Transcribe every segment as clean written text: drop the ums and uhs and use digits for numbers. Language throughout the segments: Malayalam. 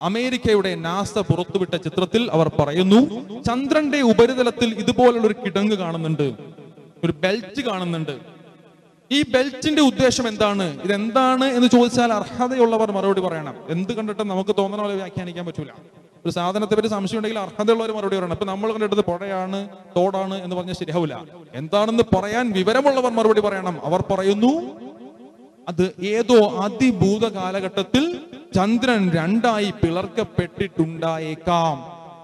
അമേരിക്കയുടെ നാസ പുറത്തുവിട്ട ചിത്രത്തിൽ അവർ പറയുന്നു, ചന്ദ്രന്റെ ഉപരിതലത്തിൽ ഇതുപോലുള്ള ഒരു കിടങ്ങ് കാണുന്നുണ്ട്, ഒരു ബെൽറ്റ് കാണുന്നുണ്ട്. ഈ ബെൽറ്റിന്റെ ഉദ്ദേശം എന്താണ്, ഇതെന്താണ് എന്ന് ചോദിച്ചാൽ അർഹതയുള്ളവർ മറുപടി പറയണം. എന്ത് കണ്ടിട്ട് നമുക്ക് തോന്നുന്ന പോലെ വ്യാഖ്യാനിക്കാൻ പറ്റൂല. ഒരു സാധനത്തെ പറ്റി സംശയം ഉണ്ടെങ്കിൽ അർഹതയുള്ളവർ മറുപടി പറയണം. ഇപ്പൊ നമ്മൾ കണ്ടിട്ടത് പുഴയാണ്, തോടാണ് എന്ന് പറഞ്ഞാൽ ശരിയാവില്ല. എന്താണെന്ന് പറയാൻ വിവരമുള്ളവർ മറുപടി പറയണം. അവർ പറയുന്നു, അത് ഏതോ അതിഭൂത കാലഘട്ടത്തിൽ ചന്ദ്രൻ രണ്ടായി പിളർക്കപ്പെട്ടിട്ടുണ്ടായേക്കാം.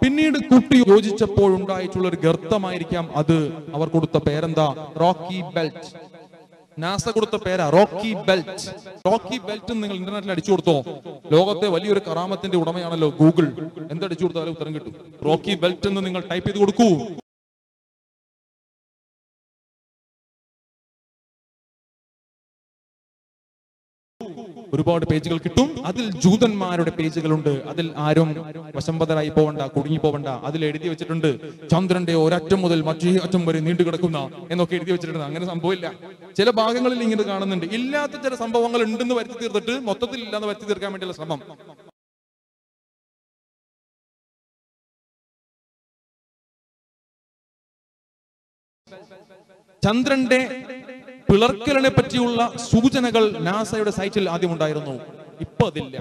പിന്നീട് കുട്ടി യോജിച്ചപ്പോഴുണ്ടായിട്ടുള്ള ഒരു ഗർത്തമായിരിക്കാം അത്. അവർ കൊടുത്ത പേരെന്താ? Rocky belt. നാസ കൊടുത്ത പേരാ റോക്കി ബെൽറ്റ്. റോക്കി ബെൽറ്റ് നിങ്ങൾ ഇന്റർനെറ്റിൽ അടിച്ചു കൊടുത്തോ. ലോകത്തെ വലിയൊരു കറാമത്തിന്റെ ഉടമയാണല്ലോ ഗൂഗിൾ. എന്തടിച്ചു കൊടുത്താലും ഉത്തരം കിട്ടും. റോക്കി ബെൽറ്റ് എന്ന് നിങ്ങൾ ടൈപ്പ് ചെയ്ത് കൊടുക്കൂ. ഒരുപാട് പേജുകൾ കിട്ടും. അതിൽ ജൂതന്മാരുടെ പേജുകളുണ്ട്. അതിൽ ആരും വശംവദരായി പോവണ്ട, കുടുങ്ങി പോവണ്ട. അതിൽ എഴുതി വെച്ചിട്ടുണ്ട്, ചന്ദ്രന്റെ ഒരറ്റം മുതൽ മറ്റേ അറ്റം വരെ നീണ്ടു കിടക്കുന്ന എന്നൊക്കെ എഴുതി വെച്ചിട്ടുണ്ട്. അങ്ങനെ സംഭവമില്ല. ചില ഭാഗങ്ങളിൽ ഇങ്ങനെ കാണുന്നുണ്ട്. ഇല്ലാത്ത ചില സംഭവങ്ങൾ ഉണ്ടെന്ന് വരുത്തി തീർത്തിട്ട് മൊത്തത്തിൽ ഇല്ലാന്ന് വരുത്തി തീർക്കാൻ വേണ്ടിയുള്ള ശ്രമം. ചന്ദ്രന്റെ പിളർക്കലിനെ പറ്റിയുള്ള സൂചനകൾ നാസയുടെ സൈറ്റിൽ ആദ്യം ഉണ്ടായിരുന്നു. ഇപ്പൊ അതില്ല.